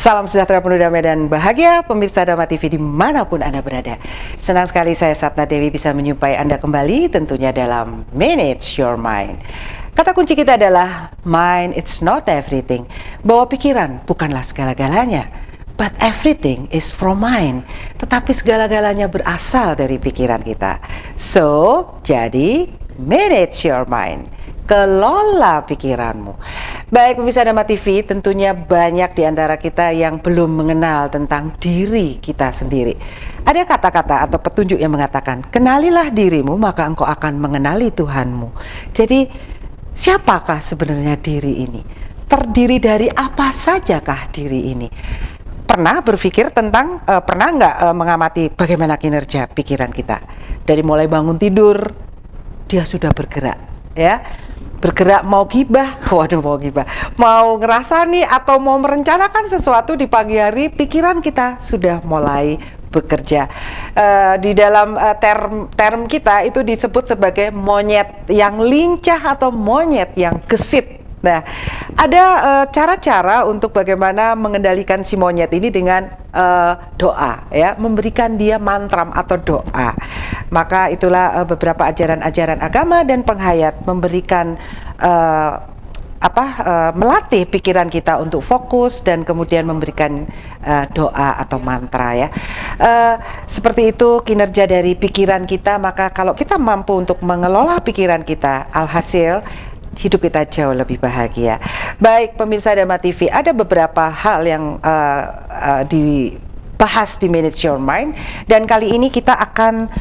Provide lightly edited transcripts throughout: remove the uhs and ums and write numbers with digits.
Salam sejahtera penuh damai dan bahagia pemirsa Dharma TV dimanapun Anda berada. Senang sekali saya Satna Dewi bisa menyumpai Anda kembali tentunya dalam Manage Your Mind. Kata kunci kita adalah mind it's not everything. Bahwa pikiran bukanlah segala-galanya, but everything is from mind. Tetapi segala-galanya berasal dari pikiran kita. So, jadi manage your mind. Kelola pikiranmu. Baik pemirsa Dharma TV, tentunya banyak di antara kita yang belum mengenal tentang diri kita sendiri. Ada kata-kata atau petunjuk yang mengatakan, kenalilah dirimu maka engkau akan mengenali Tuhanmu. Jadi, siapakah sebenarnya diri ini? Terdiri dari apa sajakah diri ini? Pernah berpikir tentang, pernah nggak mengamati bagaimana kinerja pikiran kita? Dari mulai bangun tidur, dia sudah bergerak, ya. Bergerak mau gibah, waduh mau gibah, mau ngerasani atau mau merencanakan sesuatu di pagi hari, pikiran kita sudah mulai bekerja. Di dalam term kita itu disebut sebagai monyet yang lincah atau monyet yang gesit. Nah, ada cara-cara untuk bagaimana mengendalikan si monyet ini dengan doa, ya, memberikan dia mantram atau doa. Maka itulah beberapa ajaran-ajaran agama dan penghayat memberikan melatih pikiran kita untuk fokus dan kemudian memberikan doa atau mantra, ya. Seperti itu kinerja dari pikiran kita. Maka kalau kita mampu untuk mengelola pikiran kita, alhasil hidup kita jauh lebih bahagia. Baik pemirsa Dharma TV, ada beberapa hal yang dibahas di Manage Your Mind, dan kali ini kita akan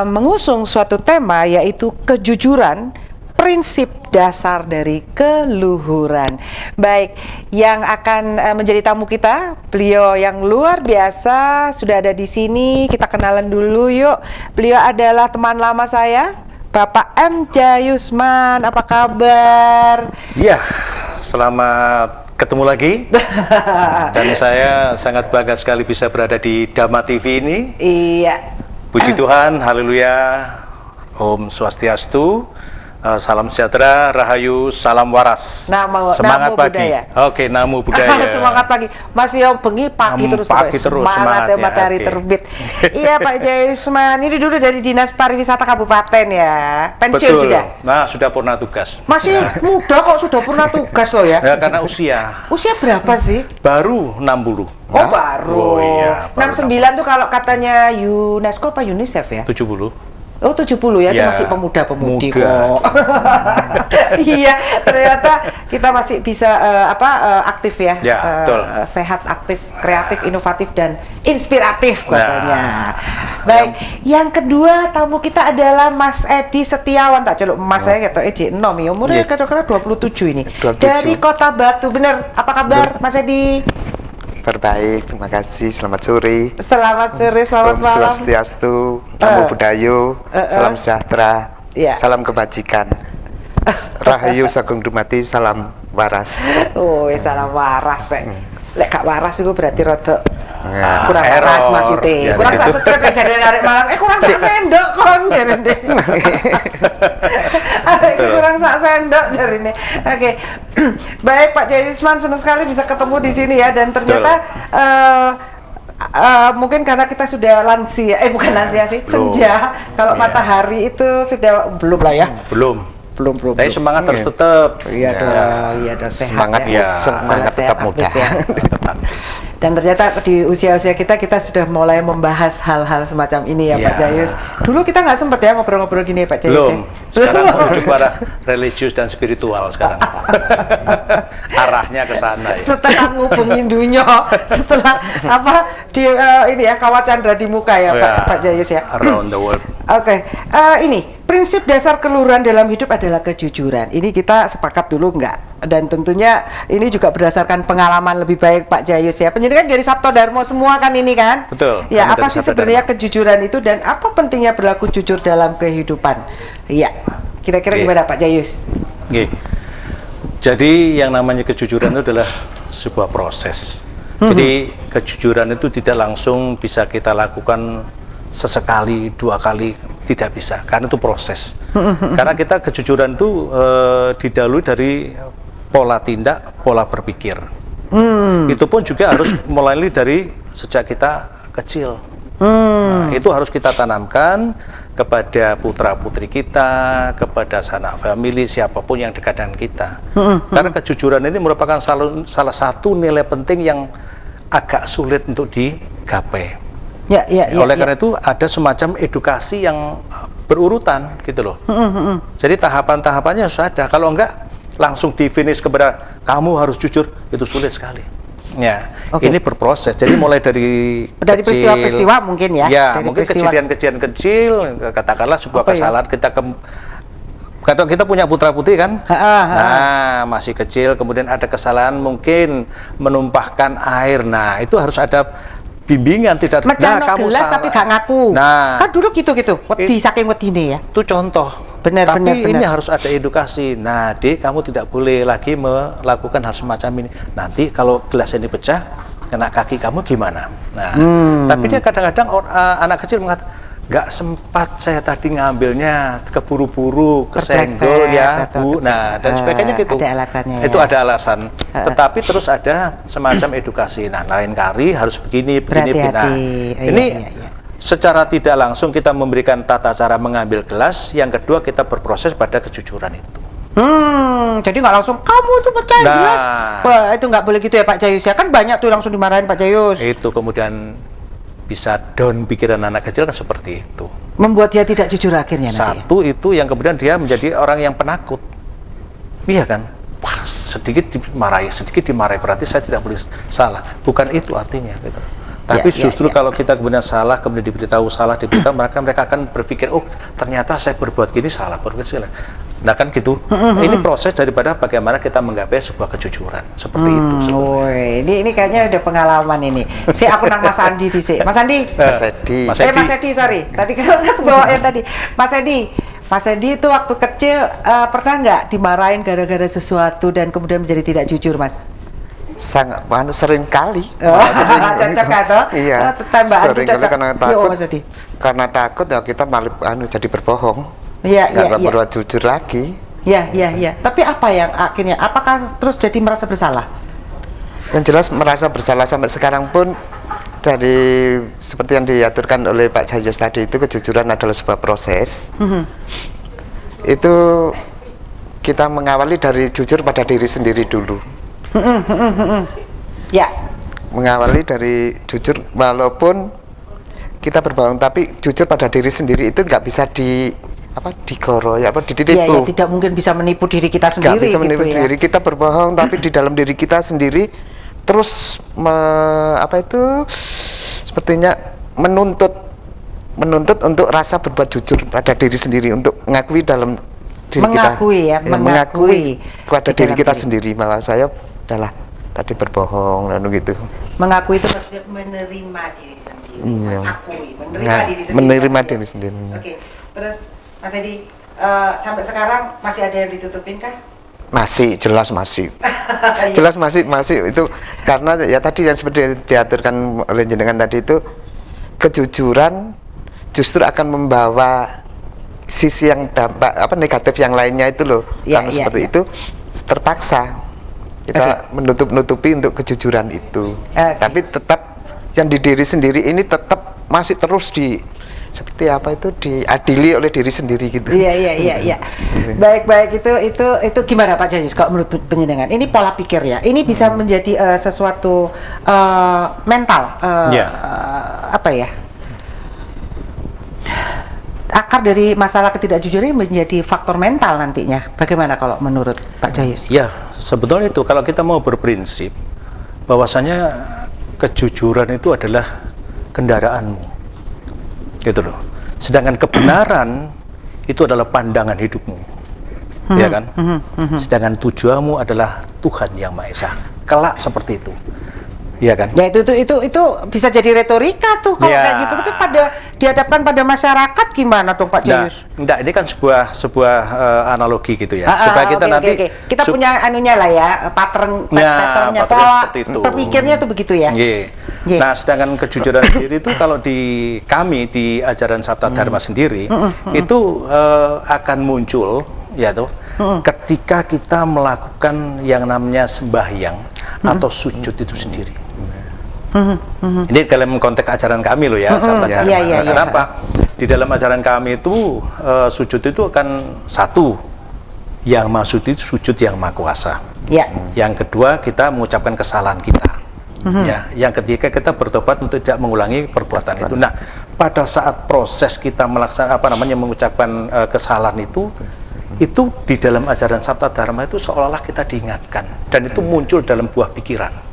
mengusung suatu tema, yaitu kejujuran, prinsip dasar dari keluhuran. Baik, yang akan menjadi tamu kita, beliau yang luar biasa sudah ada di sini. Kita kenalan dulu yuk. Beliau adalah teman lama saya, Bapak M. Jayusman. Apa kabar? Ya, selamat ketemu lagi. Dan saya sangat bangga sekali bisa berada di Dharma TV ini. Iya. Puji Tuhan, haleluya, Om Swastiastu, salam sejahtera, rahayu, salam waras. Semangat namo pagi. Budaya. Oke, namo budaya. Semangat pagi. Masih yang bengi pagi terus. Pagi terus, semangat ya, matahari terbit. Iya Pak Jayusman, ini dulu dari Dinas Pariwisata Kabupaten ya. Pensiun. Betul. Sudah? Nah, sudah purna tugas. Masih muda kok sudah purna tugas loh ya? Ya, karena usia. Usia berapa sih? Baru 60. Oh, baru. Oh, iya, baru 69 tuh kalau katanya UNESCO apa UNICEF ya? 70. Oh 70 ya, itu ya, masih pemuda-pemudi kok. Iya, ternyata kita masih bisa aktif ya, betul. Sehat, aktif, kreatif, inovatif dan inspiratif katanya. Baik, yang kedua tamu kita adalah Mas Edi Setiawan, tak celuk Mas saya gitu, Edi Nom, umurnya kira-kira 27 ini. 27. Dari Kota Batu, bener? Apa kabar Mas Edi? Baik, terima kasih. Selamat sore. Selamat sore, selamat malam. Om Swastiastu, namo budayo, salam sejahtera, salam kebajikan, rahayu sagung dumati, salam waras. Oh, salam waras, Pak. Lek gak waras itu berarti rada kurang waras maksudnya. Ya, kurang sak strip jadi narik malam. Kurang sak sendok kon jarene. Kurang sak sendok jarene. Oke. Baik Pak Jayusman, senang sekali bisa ketemu di sini ya, dan ternyata mungkin karena kita sudah lansia, bukan lansia sih, senja. Kalau matahari itu sudah belum lah ya. Belum. Tapi semangat terus tetap. Iya dong, iya dong, sehat ya. Semangat tetap muda. Ya. Dan ternyata di usia-usia kita sudah mulai membahas hal-hal semacam ini ya, Pak Jayus. Dulu kita nggak sempat ya ngobrol-ngobrol gini Pak Jayus. Belum. Sekarang menuju para religius dan spiritual sekarang. Arahnya ke sana ya. Setelah ngubungin dunia, setelah ini ya Kawah Chandra di muka ya, Pak Jayus ya. Around the world. Oke. Ini prinsip dasar keluhuran dalam hidup adalah kejujuran. Ini kita sepakat dulu enggak? Dan tentunya ini juga berdasarkan pengalaman lebih baik Pak Jayus ya. Pendidikan dari Sabto Dharma semua kan ini kan? Betul. Ya, apa sih sebenarnya kejujuran itu dan apa pentingnya berlaku jujur dalam kehidupan? Iya. Kira-kira gimana Pak Jayus? Jadi yang namanya kejujuran itu adalah sebuah proses. Jadi kejujuran itu tidak langsung bisa kita lakukan sesekali, dua kali, tidak bisa, karena itu proses. Karena kita kejujuran itu didahului dari pola tindak, pola berpikir. Itu pun juga harus mulai dari sejak kita kecil. Nah, itu harus kita tanamkan kepada putra-putri kita, kepada sanak famili, siapapun yang dekat dengan kita. Karena kejujuran ini merupakan salah satu nilai penting yang agak sulit untuk digapai. Oleh karena itu ada semacam edukasi yang berurutan gitu loh. Jadi tahapan-tahapannya harus ada. Kalau enggak langsung di finish kepada kamu harus jujur, itu sulit sekali. Ya, ini berproses. Jadi mulai dari peristiwa-peristiwa mungkin ya. Ya, mungkin kejadian-kejadian kecil, katakanlah sebuah kesalahan kadang kita punya putra-putri kan. Nah, masih kecil, kemudian ada kesalahan mungkin menumpahkan air. Nah, itu harus ada bimbingan, tidak kamu gelas salah tapi gak ngaku. Nah, kan dulu gitu wedi saking wedine ya. Itu contoh. Tapi ini harus ada edukasi. Nah, Dik, kamu tidak boleh lagi melakukan hal semacam ini. Nanti kalau gelas ini pecah, kena kaki kamu gimana? Nah, tapi dia kadang-kadang anak kecil mengatakan, nggak sempat saya tadi ngambilnya, keburu-buru, kesenggol ya, Bu. Nah, dan sebagainya gitu. Ada alasannya. Itu ada alasan. Tetapi terus ada semacam edukasi. Nah, lain kali harus begini. Nah, ini secara tidak langsung kita memberikan tata cara mengambil gelas. Yang kedua, kita berproses pada kejujuran itu. Jadi nggak langsung kamu tuh pecah gelas. Wah, itu nggak boleh gitu ya Pak Jayus ya. Kan banyak tuh langsung dimarahin Pak Jayus. Itu kemudian bisa down pikiran anak kecil kan seperti itu. Membuat dia tidak jujur akhirnya. Satu nanti. Itu yang kemudian dia menjadi orang yang penakut. Iya kan? Wah, sedikit dimarahi berarti saya tidak boleh salah. Bukan itu artinya gitu. Tapi justru kalau kita kemudian salah, kemudian diberitahu, mereka akan berpikir, oh ternyata saya berbuat gini salah, berbuat salah. Nah kan gitu. Ini proses daripada bagaimana kita menggapai sebuah kejujuran seperti itu. Ini kayaknya ada pengalaman ini. Aku nang Mas Andi di sini. Mas Andi. Mas Edi, sorry. Tadi aku bawa yang tadi. Mas Edi itu waktu kecil pernah nggak dimarahin gara-gara sesuatu dan kemudian menjadi tidak jujur, Mas? Sangat sering kali. Cocok atau? Iya. Sering kali karena takut ya kita malah jadi berbohong. Nggak berbuat jujur lagi. Iya. Tapi apa yang akhirnya? Apakah terus jadi merasa bersalah? Yang jelas merasa bersalah sampai sekarang pun. Dari seperti yang diaturkan oleh Pak Jayus tadi itu, kejujuran adalah sebuah proses. Itu kita mengawali dari jujur pada diri sendiri dulu. Ya. Mengawali dari jujur walaupun kita berbohong, tapi jujur pada diri sendiri itu nggak bisa digoro ya, ditipu. Ya, tidak mungkin bisa menipu diri kita sendiri. Nggak bisa menipu diri kita berbohong, tapi di dalam diri kita sendiri terus sepertinya menuntut untuk rasa berbuat jujur pada diri sendiri, untuk mengakui dalam diri mengakui kepada diri kita sendiri bahwa saya adalah tadi berbohong lalu gitu. Mengakui itu maksudnya menerima diri sendiri. Menerima diri sendiri. Oke. Terus Mas Edi, sampai sekarang masih ada yang ditutupin kah? Masih, jelas masih. Jelas masih itu karena ya tadi yang seperti diaturkan oleh jenengan tadi itu, kejujuran justru akan membawa sisi yang dampak negatif yang lainnya itu loh. Seperti itu terpaksa kita menutupi untuk kejujuran itu. Tapi tetap yang di diri sendiri ini tetap masih terus seperti diadili oleh diri sendiri gitu. Iya. Baik itu gimana Pak Jayus kalau menurut penjenengan? Ini pola pikir ya. Ini bisa menjadi sesuatu mental. Akar dari masalah ketidakjujuran menjadi faktor mental nantinya. Bagaimana kalau menurut Pak Jayus? Ya, sebetulnya itu kalau kita mau berprinsip bahwasanya kejujuran itu adalah kendaraanmu. Gitu loh. Sedangkan kebenaran itu adalah pandangan hidupmu. Ya kan? Sedangkan tujuanmu adalah Tuhan Yang Maha Esa. Kelak seperti itu. Iya kan? Ya itu bisa jadi retorika tuh kalau kayak gitu, tapi dihadapkan pada masyarakat gimana dong Pak Jayus? Enggak, ini kan sebuah analogi gitu ya. Supaya kita nanti kita punya anunya lah ya, patternnya, pola berpikirnya tuh begitu ya. Nah, sedangkan kejujuran sendiri itu kalau di kami di ajaran Sabta Dharma sendiri itu akan muncul ya tuh ketika kita melakukan yang namanya sembahyang atau sujud itu sendiri. Ini dalam konteks ajaran kami loh ya, sahabat Ya. Dharma. Iya, iya, iya. Kenapa? Di dalam ajaran kami itu sujud itu akan satu, yang maksud itu sujud yang maha kuasa. Ya. Yang kedua, kita mengucapkan kesalahan kita. Ya, yang ketiga kita bertobat untuk tidak mengulangi perbuatan itu. Nah, pada saat proses kita melaksanakan mengucapkan kesalahan itu di dalam ajaran Sabta Dharma itu seolah-olah kita diingatkan dan itu muncul dalam buah pikiran.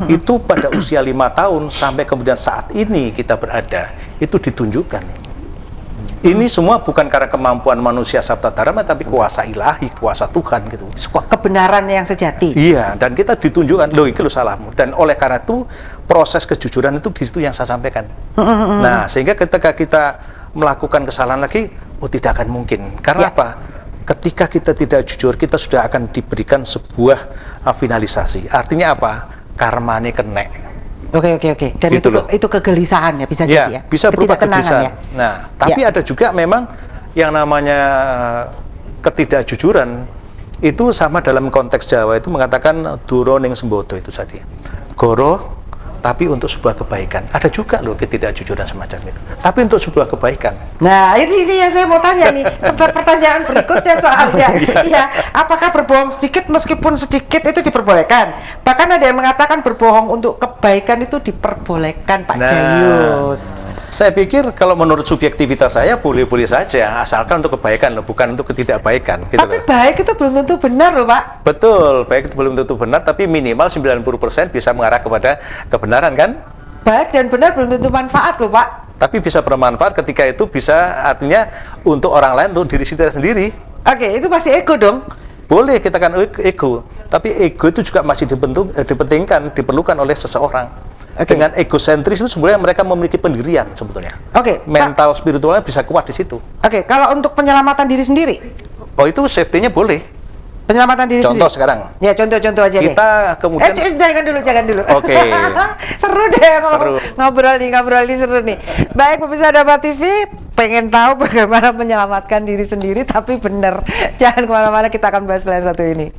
Itu pada usia 5 tahun sampai kemudian saat ini kita berada itu ditunjukkan. Ini semua bukan karena kemampuan manusia Sabta Dharma, tapi kuasa ilahi, kuasa Tuhan gitu. Kebenaran yang sejati. Iya, dan kita ditunjukkan, loh itu lo salahmu. Dan oleh karena itu, proses kejujuran itu di situ yang saya sampaikan. Nah, sehingga ketika kita melakukan kesalahan lagi, oh tidak akan mungkin. Karena apa? Ketika kita tidak jujur, kita sudah akan diberikan sebuah finalisasi. Artinya apa? Karmane kenek. Oke. Dan Gitu itu kegelisahan ya, bisa jadi ya. Bisa berupa Ketidaktenangan kegelisahan. Nah, tapi ada juga memang yang namanya ketidakjujuran itu sama dalam konteks Jawa itu mengatakan duro ning sembodo itu tadi. Goro tapi untuk sebuah kebaikan. Ada juga loh ketidakjujuran semacam itu. Tapi untuk sebuah kebaikan. Nah, ini yang saya mau tanya nih. Pertanyaan berikutnya soalnya. Iya, apakah berbohong sedikit meskipun sedikit itu diperbolehkan? Bahkan ada yang mengatakan berbohong untuk kebaikan itu diperbolehkan, Pak Jayus. Saya pikir kalau menurut subjektivitas saya boleh-boleh saja, asalkan untuk kebaikan loh, bukan untuk ketidakbaikan. Gitu Tapi loh. baik itu belum tentu benar loh, Pak. Betul, baik itu belum tentu benar, tapi minimal 90% bisa mengarah kepada kebenaran kan? Baik dan benar belum tentu manfaat loh, Pak. Tapi bisa bermanfaat ketika itu bisa artinya untuk orang lain, untuk diri kita sendiri. Oke, itu masih ego dong. Boleh kita kan ego, tapi ego itu juga masih dipentingkan, diperlukan oleh seseorang. Dengan egosentris itu sebenarnya mereka memiliki pendirian sebetulnya. Mental spiritualnya bisa kuat di situ. Oke, kalau untuk penyelamatan diri sendiri, Oh itu safety-nya boleh. penyelamatan diri Contoh sendiri. sekarang. Ya, contoh-contoh aja deh. Kita kemudian jangan dulu. Oke. Seru deh Seru. ngobrol nih seru nih. Baik pemirsa Dharma TV, pengen tahu bagaimana menyelamatkan diri sendiri tapi benar. Jangan kemana-mana, kita akan bahas setelah satu ini.